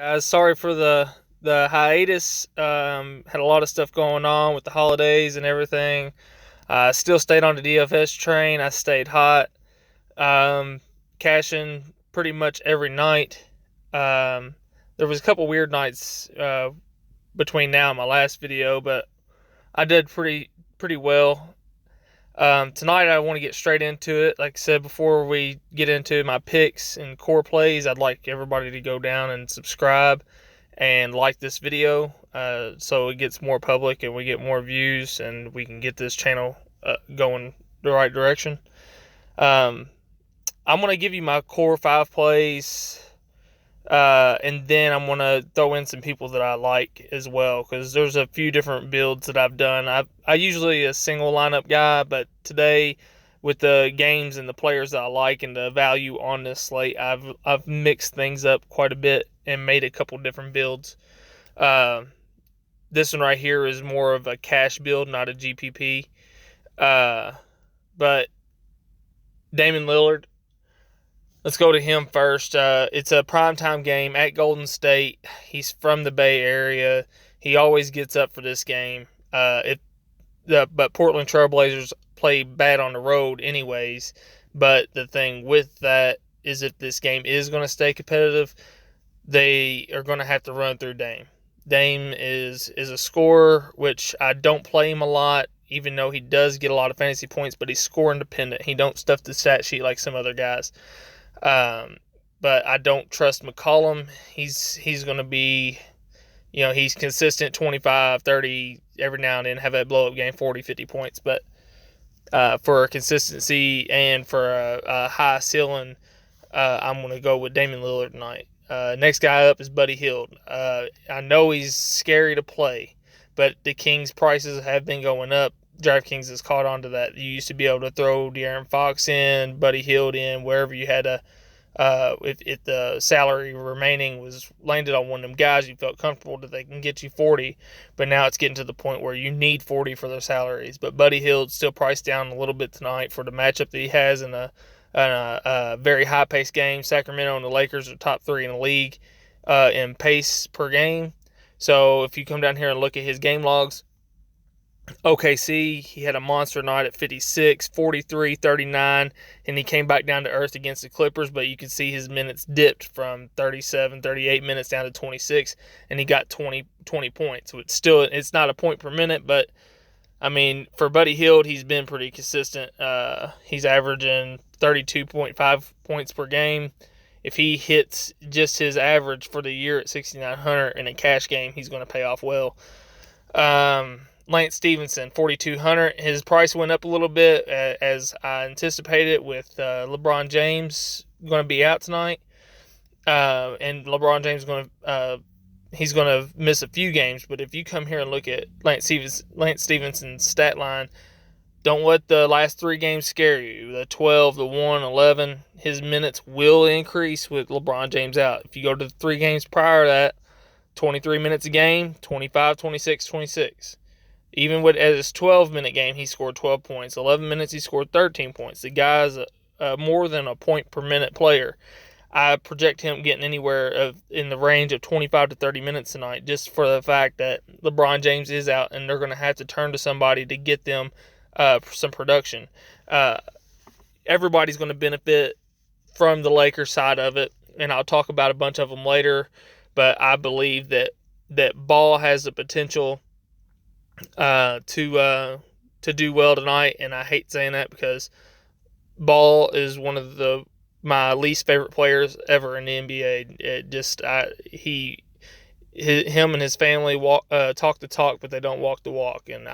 Guys, sorry for the hiatus. Had a lot of stuff going on with the holidays and everything. I still stayed on the DFS train. I stayed hot, um, cashing pretty much every night. Um, there was a couple weird nights between now and my last video, but I did pretty well. Tonight I want to get straight into it. Like I said, before we get into my picks and core plays, I'd like everybody to go down and subscribe and like this video so it gets more public and we get more views and we can get this channel going the right direction. Um, I'm going to give you my core five plays, and then I'm going to throw in some people that I like as well, because there's a few different builds that I've done. I usually a single lineup guy, but today with the games and the players that I like and the value on this slate, I've mixed things up quite a bit and made a couple different builds. Uh, this one right here is more of a cash build, not a GPP. But Damian Lillard, let's go to him first. It's a primetime game at Golden State. He's from the Bay Area. He always gets up for this game. But Portland Trailblazers play bad on the road anyways. But the thing with that is, if this game is going to stay competitive, they are going to have to run through Dame. Dame is a scorer, which I don't play him a lot, even though he does get a lot of fantasy points, but he's score independent. He don't stuff the stat sheet like some other guys. Um, but I don't trust McCollum. He's going to be, he's consistent 25, 30, every now and then have that blow up game, 40, 50 points. But for consistency and for a high ceiling, I'm going to go with Damian Lillard tonight. Next guy up is Buddy Hield. I know he's scary to play, but the Kings' prices have been going up. DraftKings has caught on to that. You used to be able to throw De'Aaron Fox in, Buddy Hield in, wherever you had a if the salary remaining was landed on one of them guys, you felt comfortable that they can get you 40. But now it's getting to the point where you need 40 for their salaries. But Buddy Hield's still priced down a little bit tonight for the matchup that he has in a very high-paced game. Sacramento and the Lakers are top three in the league in pace per game. So if you come down here and look at his game logs, OKC, he had a monster night at 56, 43, 39, and he came back down to earth against the Clippers, but you could see his minutes dipped from 37, 38 minutes down to 26, and he got 20 points. So it's not a point per minute, but I mean, for Buddy Hield, he's been pretty consistent. He's averaging 32.5 points per game. If he hits just his average for the year at 6,900 in a cash game, he's going to pay off well. Lance Stevenson, 4,200. His price went up a little bit as I anticipated, with LeBron James going to be out tonight, and LeBron James he's going to miss a few games. But if you come here and look at Lance Stevenson's stat line, don't let the last three games scare you. The 12, the 1, 11, his minutes will increase with LeBron James out. If you go to the three games prior to that, 23 minutes a game, 25, 26, 26. Even at his 12-minute game, he scored 12 points. 11 minutes, he scored 13 points. The guy's more than a point per minute player. I project him getting anywhere in the range of 25 to 30 minutes tonight, just for the fact that LeBron James is out and they're going to have to turn to somebody to get them some production. Everybody's going to benefit from the Lakers side of it, and I'll talk about a bunch of them later. But I believe that Ball has the potential to do well tonight, and I hate saying that because Ball is one of my least favorite players ever in the NBA. Him and his family talk the talk, but they don't walk the walk, and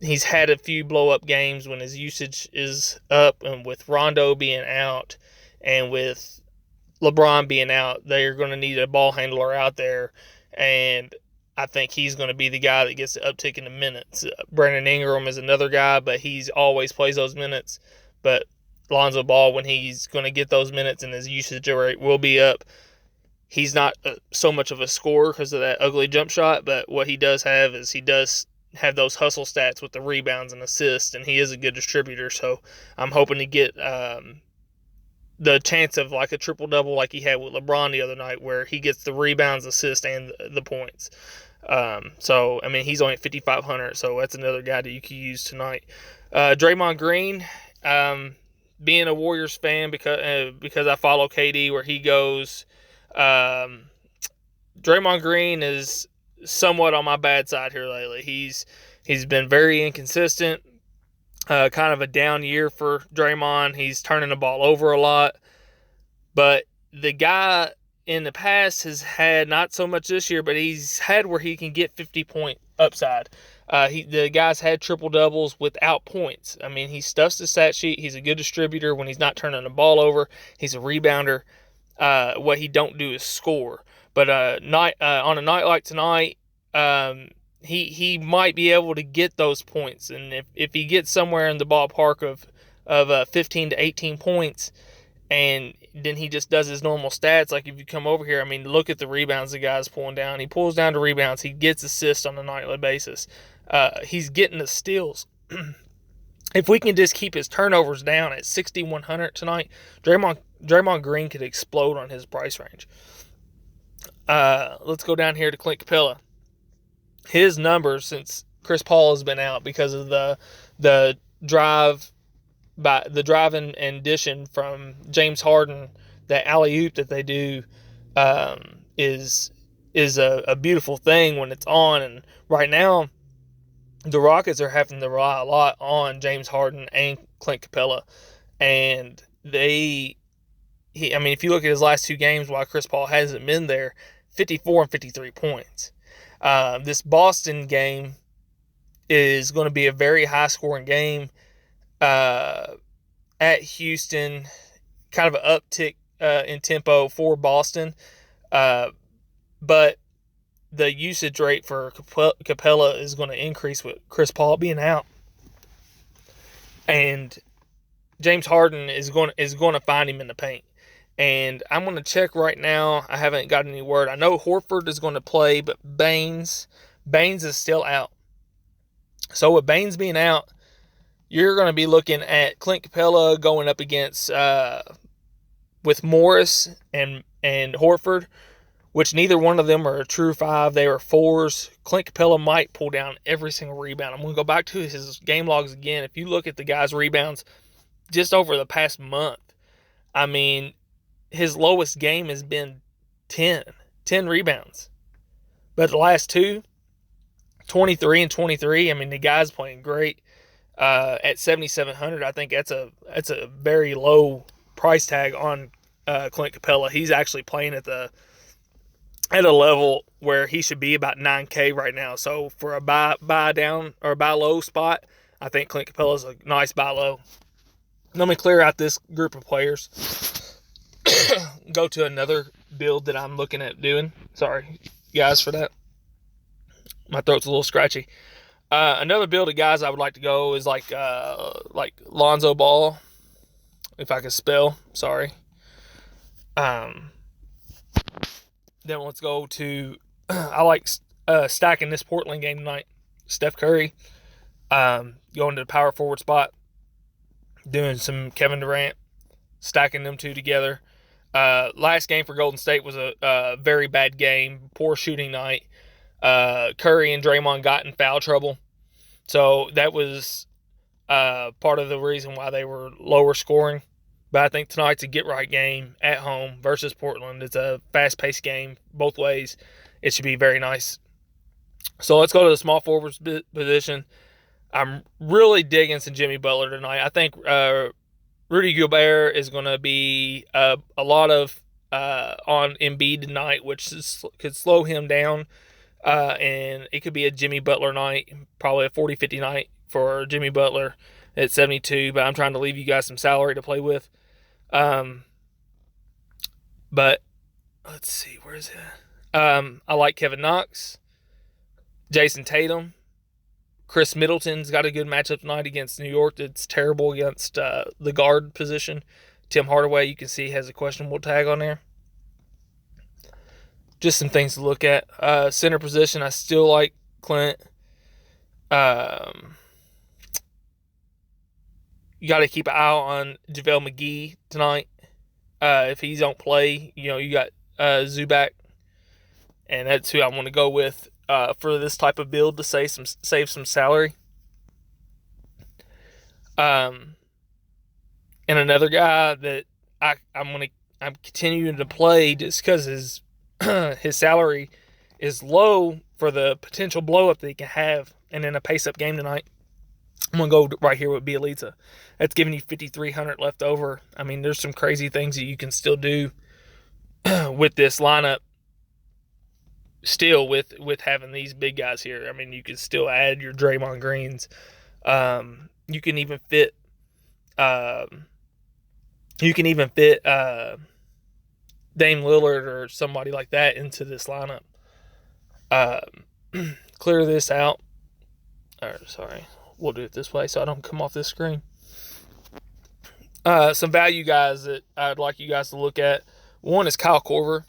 he's had a few blow up games when his usage is up, and with Rondo being out and with LeBron being out, they're going to need a ball handler out there, and I think he's going to be the guy that gets the uptick in the minutes. Brandon Ingram is another guy, but he's always plays those minutes. But Lonzo Ball, when he's going to get those minutes and his usage rate will be up, he's not so much of a scorer because of that ugly jump shot, but what he does have is he does have those hustle stats with the rebounds and assists, and he is a good distributor. So I'm hoping to get the chance of like a triple double like he had with LeBron the other night, where he gets the rebounds, assists, and the points. So I mean, he's only at 5,500, so that's another guy that you could use tonight. Draymond Green, being a Warriors fan because I follow KD where he goes. Draymond Green is somewhat on my bad side here lately. He's been very inconsistent. Kind of a down year for Draymond. He's turning the ball over a lot. But the guy in the past has had, not so much this year, but he's had where he can get 50-point upside. The guy's had triple doubles without points. I mean, he stuffs the stat sheet. He's a good distributor when he's not turning the ball over. He's a rebounder. What he don't do is score. But on a night like tonight, he might be able to get those points, and if he gets somewhere in the ballpark of 15 to 18 points, and then he just does his normal stats. Like if you come over here, I mean, look at the rebounds the guy's pulling down. He pulls down the rebounds. He gets assists on a nightly basis. He's getting the steals. If we can just keep his turnovers down at 6,100 tonight, Draymond Green could explode on his price range. Let's go down here to Clint Capella. His numbers since Chris Paul has been out because of the drive and dishing from James Harden, that alley-oop that they do is a beautiful thing when it's on. And right now, the Rockets are having to rely a lot on James Harden and Clint Capella. And if you look at his last two games while Chris Paul hasn't been there, 54 and 53 points. This Boston game is going to be a very high-scoring game at Houston, kind of an uptick in tempo for Boston. But the usage rate for Capella is going to increase with Chris Paul being out. And James Harden is going to find him in the paint. And I'm going to check right now. I haven't got any word. I know Horford is going to play, but Baines is still out. So with Baines being out, you're going to be looking at Clint Capella going up against with Morris and Horford, which neither one of them are a true five. They are fours. Clint Capella might pull down every single rebound. I'm going to go back to his game logs again. If you look at the guy's rebounds just over the past month, I mean, his lowest game has been 10 rebounds. But the last two, 23 and 23, I mean, the guy's playing great. At 7,700, I think that's a very low price tag on Clint Capella. He's actually playing at a level where he should be about 9K right now. So for a buy down or buy low spot, I think Clint Capella's a nice buy low. Let me clear out this group of players. Go to another build that I'm looking at doing. Sorry, guys, for that. My throat's a little scratchy. Another build of guys I would like to go is like Lonzo Ball, if I can spell. Sorry. Then let's go to I like stacking this Portland game tonight. Steph Curry, going to the power forward spot, doing some Kevin Durant, stacking them two together. Last game for Golden State was a very bad game, poor shooting night. Curry and Draymond got in foul trouble, so that was part of the reason why they were lower scoring. But I think tonight's a get-right game at home versus Portland. It's a fast-paced game both ways. It should be very nice. So let's go to the small forwards position. I'm really digging some Jimmy Butler tonight. I think Rudy Gobert is going to be a lot of on Embiid tonight, which could slow him down. And it could be a Jimmy Butler night, probably a 40-50 night for Jimmy Butler at 72. But I'm trying to leave you guys some salary to play with. But let's see, where is it? I like Kevin Knox, Jason Tatum. Chris Middleton's got a good matchup tonight against New York. It's terrible against the guard position. Tim Hardaway, you can see, has a questionable tag on there. Just some things to look at. Center position, I still like Clint. You got to keep an eye on JaVale McGee tonight. If he don't play, you got Zubac, and that's who I want to go with for this type of build to save some salary. Um, and another guy that I'm continuing to play just because his salary is low for the potential blow up that he can have, and in a pace up game tonight, I'm gonna go right here with Bielitsa. That's giving you 5,300 left over. I mean, there's some crazy things that you can still do with this lineup. Still, with having these big guys here, I mean, you can still add your Draymond Greens. You can even fit. You can even fit Dame Lillard or somebody like that into this lineup. Clear this out. Sorry, we'll do it this way so I don't come off this screen. Some value guys that I'd like you guys to look at. One is Kyle Korver.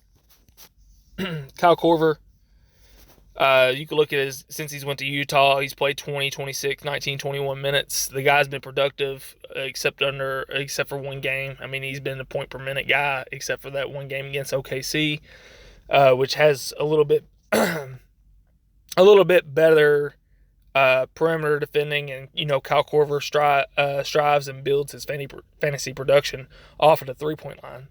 Kyle Korver, you can look at since he's went to Utah, he's played 20, 26, 19, 21 minutes. The guy's been productive except for one game. I mean, he's been a point per minute guy except for that one game against OKC, which has a little bit better perimeter defending, and Kyle Korver strives and builds his fantasy production off of the 3-point line.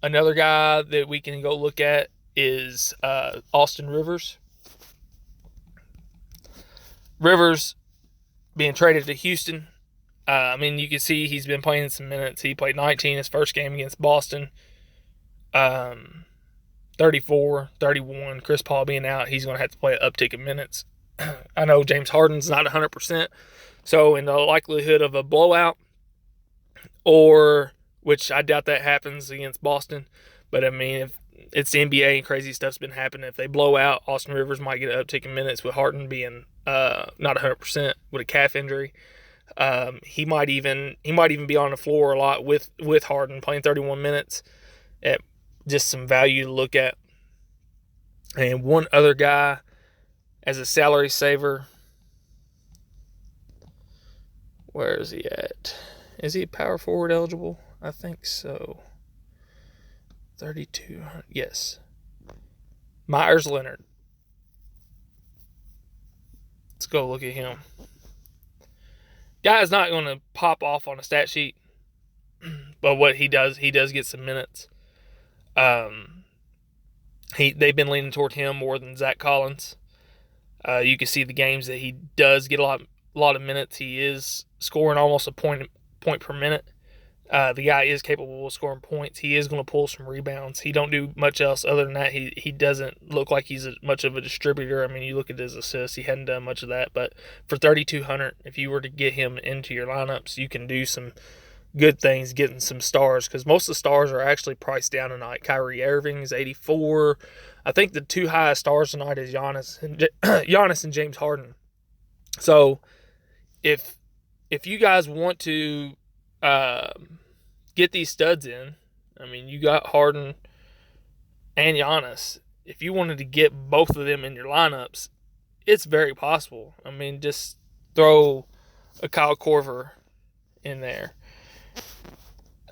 Another guy that we can go look at is Austin Rivers. Rivers being traded to Houston. I mean, you can see he's been playing some minutes. He played 19 his first game against Boston. 34, 31. Chris Paul being out, he's going to have to play an uptick in minutes. I know James Harden's not 100%. So in the likelihood of a blowout, or which I doubt that happens against Boston, but I mean, if it's the NBA and crazy stuff's been happening, if they blow out, Austin Rivers might get an uptick in minutes with Harden being not 100% with a calf injury. He might even be on the floor a lot with Harden playing 31 minutes. At just some value to look at. And one other guy as a salary saver. Where is he at? Is he power forward eligible? I think so. 3,200. Yes. Myers Leonard. Let's go look at him. Guy's not going to pop off on a stat sheet, but what he does get some minutes. They've been leaning toward him more than Zach Collins. You can see the games that he does get a lot of minutes. He is scoring almost a point per minute. The guy is capable of scoring points. He is going to pull some rebounds. He don't do much else other than that. He doesn't look like he's much of a distributor. I mean, you look at his assists, he hadn't done much of that. But for 3,200, if you were to get him into your lineups, you can do some good things getting some stars, because most of the stars are actually priced down tonight. Kyrie Irving is 84. I think the two highest stars tonight is Giannis and James Harden. So if you guys want to get these studs in, I mean, you got Harden and Giannis. If you wanted to get both of them in your lineups, it's very possible. I mean, just throw a Kyle Korver in there.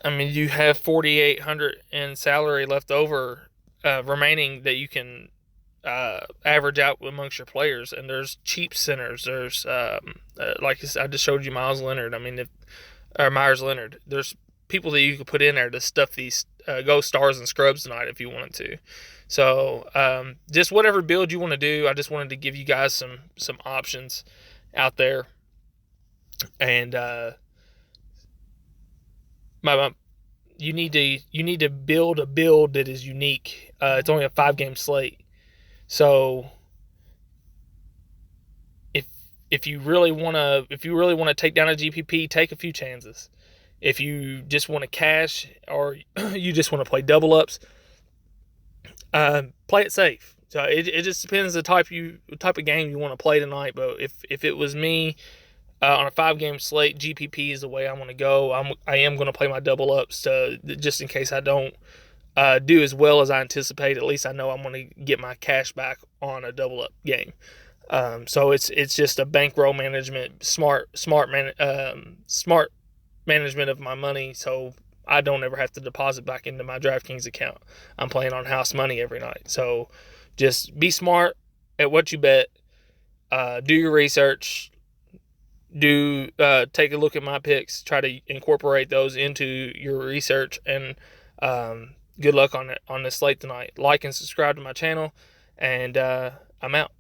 I mean, you have 4,800 in salary left over remaining that you can average out amongst your players. And there's cheap centers. There's like I just showed you, Myers Leonard. There's people that you could put in there to stuff these go stars and scrubs tonight if you wanted to. So just whatever build you want to do. I just wanted to give you guys some options out there. And you need to build a build that is unique. It's only a 5-game slate, so if you really want to take down a GPP, take a few chances. If you just want to cash, or you just want to play double ups, play it safe. So it just depends the type of game you want to play tonight. But if it was me, on a 5-game slate, GPP is the way I want to go. I am going to play my double ups just in case I don't do as well as I anticipate. At least I know I'm going to get my cash back on a double up game. So it's just a bankroll management, smart management of my money, so I don't ever have to deposit back into my DraftKings account. I'm playing on house money every night. So just be smart at what you bet. Do your research. Take a look at my picks. Try to incorporate those into your research. And good luck on this slate tonight. Like and subscribe to my channel. And I'm out.